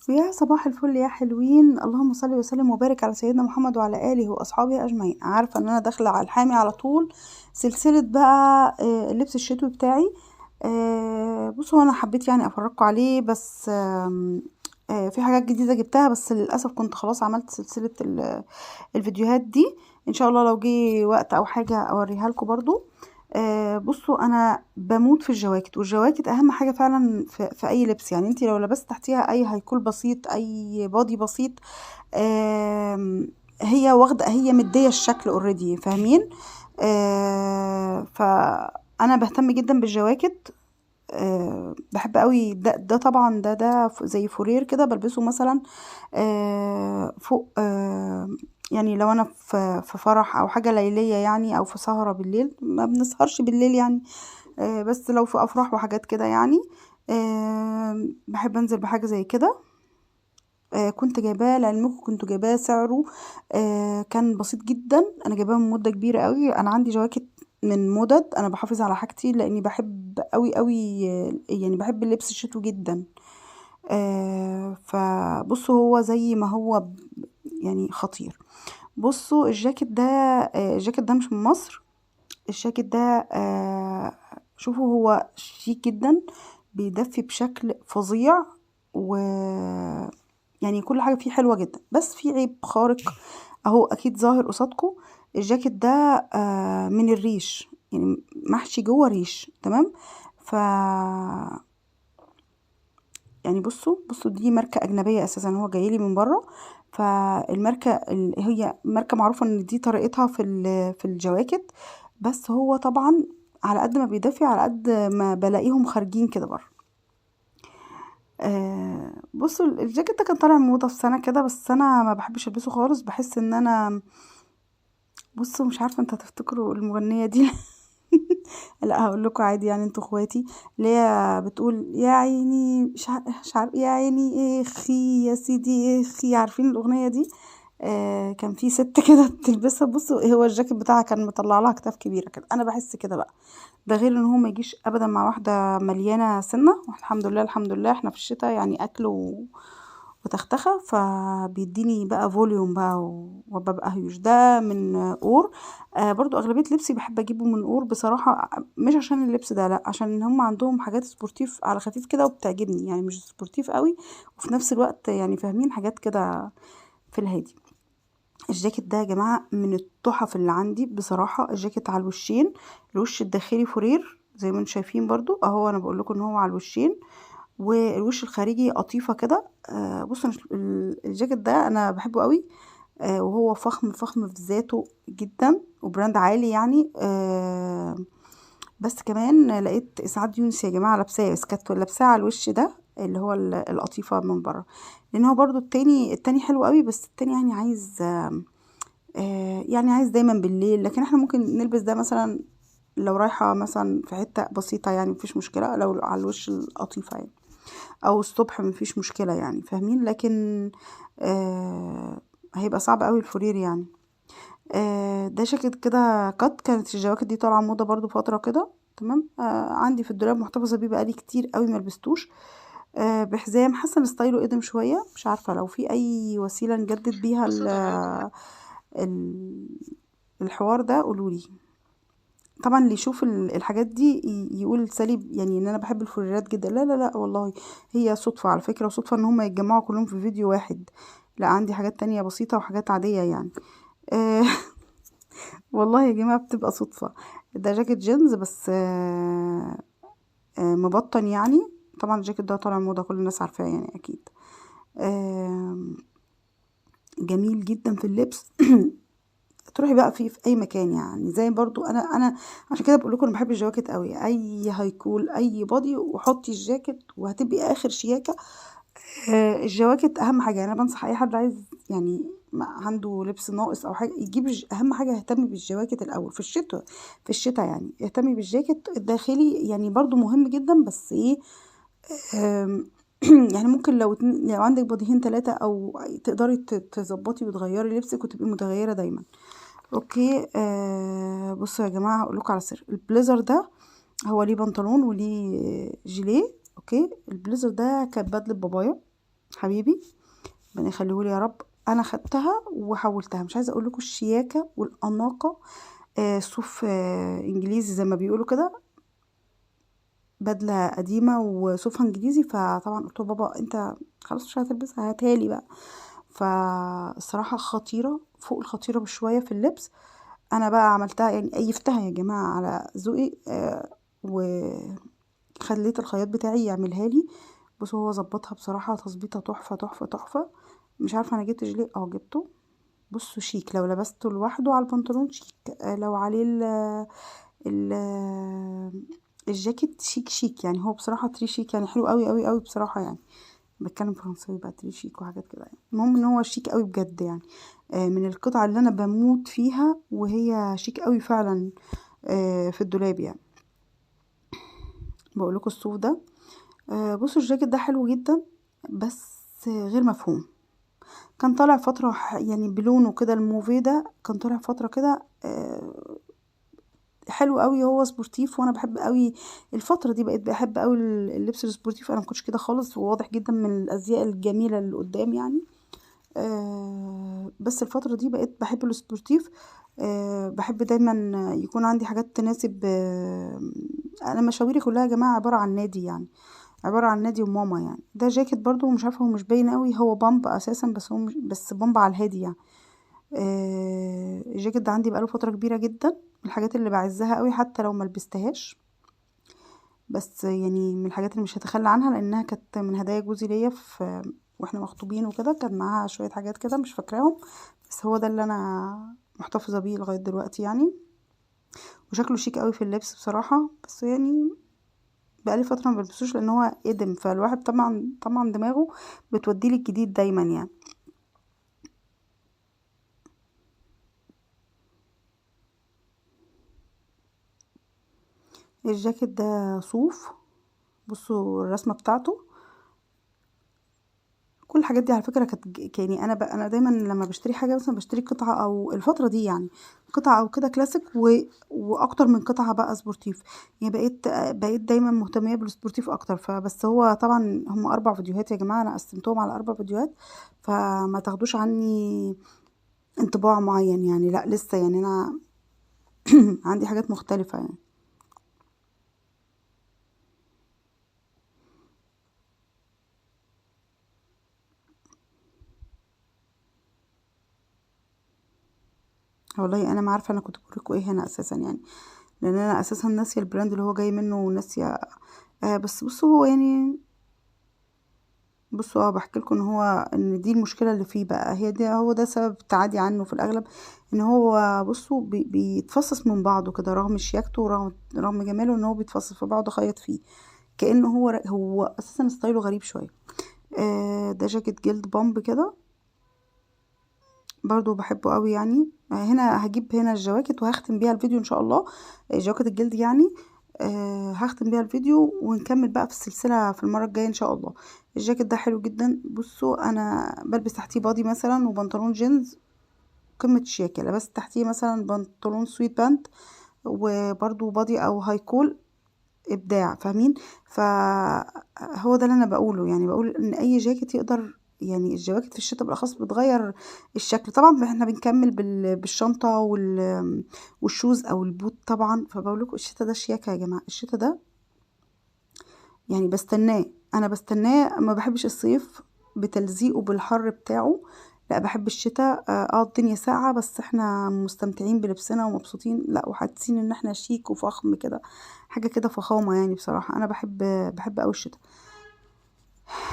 ويا صباح الفل يا حلوين، اللهم صل وسلم وبارك على سيدنا محمد وعلى آله وأصحابه أجمعين. عارفة ان انا داخلة على الحامي على طول سلسلة بقى اللبس الشتوي بتاعي. بصوا انا حبيت يعني افرجكم عليه، بس في حاجات جديدة جبتها، بس للأسف كنت خلاص عملت سلسلة الفيديوهات دي. ان شاء الله لو جه وقت او حاجة اوريها لكم برضو. بصوا انا بموت في الجواكت، والجواكت اهم حاجه فعلا في اي لبس. يعني انت لو لبست تحتيها اي هيكول بسيط، اي بادي بسيط، هي واخده، هي مديه الشكل اوريدي، فاهمين؟ فانا بهتم جدا بالجواكت. بحب قوي ده طبعا ده زي فورير كده بلبسه مثلا فوق. يعني لو انا في فرح او حاجه ليليه يعني، او في سهره بالليل، ما بنسهرش بالليل يعني. بس لو في افراح وحاجات كده يعني، بحب انزل بحاجه زي كده. كنت جايباه لعلمكم، كنت جايباه سعره كان بسيط جدا. انا جايباه من مده كبيره قوي. انا عندي جواكت من مدد، انا بحافظ على حاجتي لاني بحب قوي قوي. يعني بحب اللبس الشتوي جدا. فبصوا هو زي ما هو يعني خطير. بصوا الجاكيت ده، الجاكيت ده مش من مصر. الجاكيت ده شوفوا هو شيك جدا، بيدفي بشكل فظيع، و يعني كل حاجة فيه حلوة جدا، بس في عيب خارق اهو اكيد ظاهر قصادكم. الجاكيت ده من الريش، يعني محشي جوه ريش، تمام؟ ف يعني بصوا دي ماركة أجنبية أساسا، هو جايلي من بره. فالماركة هي ماركة معروفة ان دي طريقتها في الجواكت. بس هو طبعا على قد ما بيدافع على قد ما بلاقيهم خارجين كده بره. بصوا الجاكيت ده كان طالع موضة في سنة كده، بس انا ما بحبش البسه خالص. بحس ان انا، بصوا مش عارفة انت هتفتكروا المغنية دي لا هقول لكم عادي، يعني انتوا اخواتي. اللي هي بتقول يا عيني مش عارف يا عيني ايه خي يا سيدي ايه خي، عارفين الاغنيه دي؟ كان في ست كده بتلبسها. بصوا هو الجاكيت بتاعها كان مطلع لها كتاف كبيره كده. انا بحس كده بقى. ده غير ان هو ما يجيش ابدا مع واحده مليانه سنه. الحمد لله الحمد لله احنا في الشتاء يعني اكل وتختخة، فبيديني بقى فوليوم بقى وببقى هيوش. ده من اور. برضو اغلبية لبسي بحب اجيبه من اور بصراحة، مش عشان اللبس ده، لا، عشان هم عندهم حاجات سبورتيف على خفيف كده وبتعجبني، يعني مش سبورتيف قوي وفي نفس الوقت يعني فاهمين حاجات كده في الهادي. الجاكيت ده يا جماعة من التحف اللي عندي بصراحة. الجاكيت على الوشين، الوش الداخلي فورير زي ما انتم شايفين برضو اهو. انا بقول لكم ان هو على الوشين، والوش الخارجي قطيفة كده. بصوا الجاكيت ده انا بحبه قوي. وهو فخم فخم في ذاته جدا، وبراند عالي يعني. بس كمان لقيت اسعاد يونس يا جماعة لابساه، بس كانت لابساه على الوش ده اللي هو القطيفة من بره. لان هو برضو التاني حلو قوي، بس التاني يعني عايز يعني عايز دايما بالليل. لكن احنا ممكن نلبس ده مثلا لو رايحة مثلا في حتة بسيطة، يعني مفيش مشكلة لو على الوش القطيفة يعني، او الصبح مفيش مشكلة يعني، فاهمين؟ لكن هيبقى صعب قوي الفورير يعني. ده جاكيت كده قط. كانت الجواكت دي طالعة موضة برضو فترة كده، تمام؟ عندي في الدولاب محتفظة بيه بقالي كتير قوي ملبستوش. بحزام، حاسة ان ستايله قدم شوية، مش عارفة لو في اي وسيلة نجدد بيها ال- الحوار ده قولولي. طبعا اللي يشوف الحاجات دي يقول سالي يعني ان انا بحب الفوريرات جدا. لا لا لا والله، هي صدفة على فكرة، وصدفة ان هم يتجمعوا كلهم في فيديو واحد. لا عندي حاجات تانية بسيطة وحاجات عادية يعني. آه والله يا جماعة بتبقى صدفة. ده جاكيت جينز بس مبطن يعني. طبعا الجاكيت ده طالع موضة، كل الناس عارفاه يعني اكيد. آه جميل جدا في اللبس تروحي بقى في اي مكان يعني. زي برضو انا عشان كده بقول لكم انا بحب الجواكت قوي. اي هيكول اي بادي وحطي الجاكيت وهتبقي اخر شياكه. الجواكت اهم حاجه. انا بنصح اي حد عايز يعني عنده لبس ناقص او حاجه يجيب اهم حاجه يهتم بالجواكت الاول في الشتاء. في الشتاء يعني اهتمي بالجاكيت الداخلي، يعني برضو مهم جدا، بس ايه، آم، يعني ممكن لو عندك باديهين ثلاثة او تقدري تظبطي وتغيري لبسك وتبقي متغيرة دايما. اوكي. بصوا يا جماعه هقول لكم على سر. البليزر ده هو ليه بنطلون وليه جيليه. اوكي. البليزر ده كانت بدله بابايا، حبيبي، ربنا يخليهولي يا رب. انا خدتها وحولتها، مش عايزه اقول لكم الشياكه والاناقه. صوف انجليزي زي ما بيقولوا كده، بدله قديمه وصوفها انجليزي. فطبعا قلت له بابا انت خلاص مش هتلبسها، هاتها لي بقى. فالصراحه خطيره فوق الخطيره بشويه في اللبس. انا بقى عملتها يعني ايفتها يا جماعه على ذوقي، وخليت الخياط بتاعي يعملها لي. بصوا هو ظبطها بصراحه تظبيطه تحفه تحفه تحفه. مش عارفه انا جبت جيليه، جبته. بصوا شيك لو لبسته لوحده على البنطلون شيك، لو عليه ال الجاكيت شيك شيك يعني. هو بصراحة تري شيك يعني، حلو قوي قوي قوي بصراحة يعني. بتكلم فرنساوي بقى، تري شيك وحاجات كده يعني. المهم ان هو شيك قوي بجد يعني. من القطع اللي انا بموت فيها، وهي شيك قوي فعلا. في الدولاب يعني. بقول لكم الصوف ده. بصوا الجاكيت ده حلو جدا، بس غير مفهوم. كان طالع فترة يعني بلونه كده الموفي ده، كان طالع فترة كده حلو قوي. هو سبورتيف وانا بحب قوي. الفترة دي بقيت بحب قوي اللبس السبورتيف. انا مكنتش كده خالص، وواضح جدا من الازياء الجميلة اللي قدام يعني. بس الفترة دي بقيت بحب السبورتيف. بحب دايما يكون عندي حاجات تناسب. انا مشاويري كلها يا جماعة عبارة عن نادي يعني، عبارة عن نادي وماما يعني. ده جاكيت برضو مش عارفة، هو مش باين قوي، هو بامب اساسا، بس هو مش بس بامب على الهادي يعني. الجاكيت ده عندي بقاله فترة كبيرة جدا، من الحاجات اللي بعزها قوي حتى لو ما لبستهاش. بس يعني من الحاجات اللي مش هتخلى عنها، لانها كانت من هدايا جوزي ليا في واحنا مخطوبين وكده. كان معاها شوية حاجات كده مش فاكراهم، بس هو ده اللي انا محتفظة بيه لغاية دلوقتي يعني. وشكله شيك قوي في اللبس بصراحة، بس يعني بقالي فترة ما بلبسوش لان هو ادم. فالواحد طبعا طبعا دماغه بتوديه للجديد دايما يعني. الجاكيت ده صوف. بصوا الرسمة بتاعته. كل الحاجات دي على فكرة كانت يعني انا دايما لما بشتري حاجة مثلا بشتري قطعة، او الفترة دي يعني قطعة او كده كلاسيك واكتر من قطعة بقى سبورتيف. يعني بقيت دايما مهتمية بالسبورتيف اكتر. فبس هو طبعا هم 4 فيديوهات يا جماعة، انا قسمتهم على 4 فيديوهات. فما تاخدوش عني انطباع معين يعني، لا لسه يعني انا عندي حاجات مختلفة يعني. والله انا ما عارفة انا كنت بقولكوا ايه هنا اساسا يعني، لان انا اساسا ناسية البراند اللي هو جاي منه وناسية. بس بصوا هو يعني، بصوا بحكي لكم ان هو ان دي المشكله اللي فيه بقى، هي دي هو ده سبب التعادي عنه في الاغلب. ان هو بصوا بيتفصص من بعضه كده، رغم شياكته ورغم جماله، ان هو بيتفصص في بعضه خيط فيه. كانه هو اساسا ستايله غريب شويه. ده جاكيت جلد بامب كده، برضو بحبه قوي يعني. هنا هجيب هنا الجواكت وهختم بيها الفيديو ان شاء الله. جواكت الجلد يعني. هختم بيها الفيديو ونكمل بقى في السلسلة في المرة الجاية ان شاء الله. الجاكيت ده حلو جدا. بصوا انا بلبس تحتيه بادي مثلا وبنطلون جينز قمة شياكة، لبست تحتيه مثلا بنطلون سويت باند وبرضو بادي او هاي كول، ابداع فاهمين. فهو ده اللي انا بقوله يعني، بقول ان اي جاكيت يقدر يعني. الجواكت في الشتاء بالاخص بتغير الشكل. طبعا احنا بنكمل بالشنطه والشوز او البوت طبعا. فبقول لكم الشتاء ده شياكه يا جماعه. الشتاء ده يعني بستناه. انا بستناه، ما بحبش الصيف بتلزيقه بالحر بتاعه. لا بحب الشتاء. الدنيا ساقعة بس احنا مستمتعين بلبسنا ومبسوطين، لا وحاسين ان احنا شيك وفخم كده، حاجة كده فخامة يعني. بصراحة انا بحب اوي الشتاء.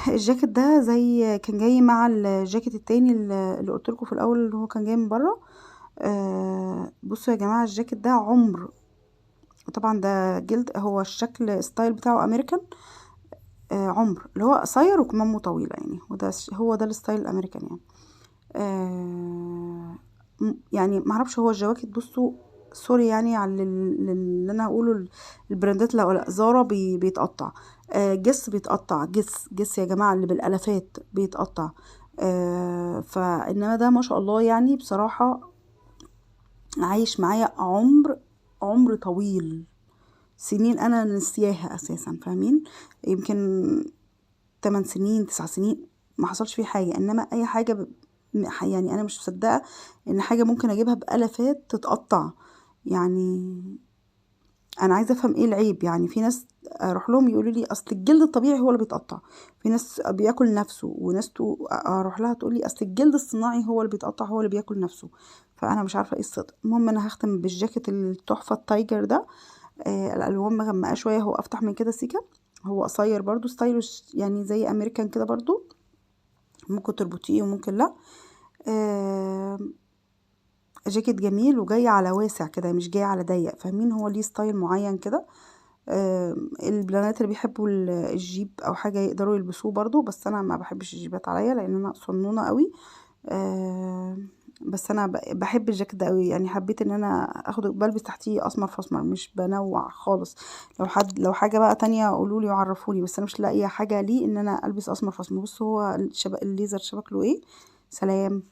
الجاكيت ده زي كان جاي مع الجاكيت التاني اللي قلت لكم في الاول اللي هو كان جاي من بره. بصوا يا جماعة الجاكيت ده عمر. طبعا ده جلد، هو الشكل ستايل بتاعه امريكان. عمر اللي هو قصير وكمامه طويلة يعني. هو ده الستايل الامريكان يعني. يعني معرفش هو الجواكت. بصوا سوري يعني على اللي انا هقوله. البراندات لا زارا بيتقطع. جس بيتقطع، جس يا جماعة اللي بالالافات بيتقطع. فانما ده ما شاء الله يعني بصراحة عايش معايا عمر طويل، سنين انا نسياها اساسا فاهمين. يمكن 8 سنين 9 سنين ما حصلش فيه حاجه. انما اي حاجه يعني انا مش مصدقه ان حاجه ممكن اجيبها بالافات تتقطع. يعني انا عايزه افهم ايه العيب. يعني في ناس اروح لهم يقولوا لي اصل الجلد الطبيعي هو اللي بيتقطع، في ناس بياكل نفسه، وناس اروح لها تقول لي اصل الجلد الصناعي هو اللي بيتقطع، هو اللي بياكل نفسه. فانا مش عارفه ايه الصدق. المهم انا هختم بالجاكيت التحفه التايجر ده. الالوان مغمقه شويه، هو افتح من كده سيكه، هو قصير برضو، ستايلوش يعني زي امريكان كده برضو، ممكن تربطيه وممكن لا. آه جاكيت جميل وجاي على واسع كده، مش جاي على ضيق، فاهمين؟ هو ليه ستايل معين كده. البنات اللي بيحبوا الجيب او حاجه يقدروا يلبسوه برضو، بس انا ما بحبش الجيبات عليا لان انا صنونه قوي. بس انا بحب الجاكيت ده قوي، يعني حبيت ان انا اخده، بلبس تحتيه اسمر في اسمر، مش بنوع خالص. لو حاجه بقى تانية قولوا لي وعرفوني، بس انا مش لاقيه حاجه ليه ان انا البس اسمر في اسمر. بصوا هو الليزر شبكله ايه. سلام.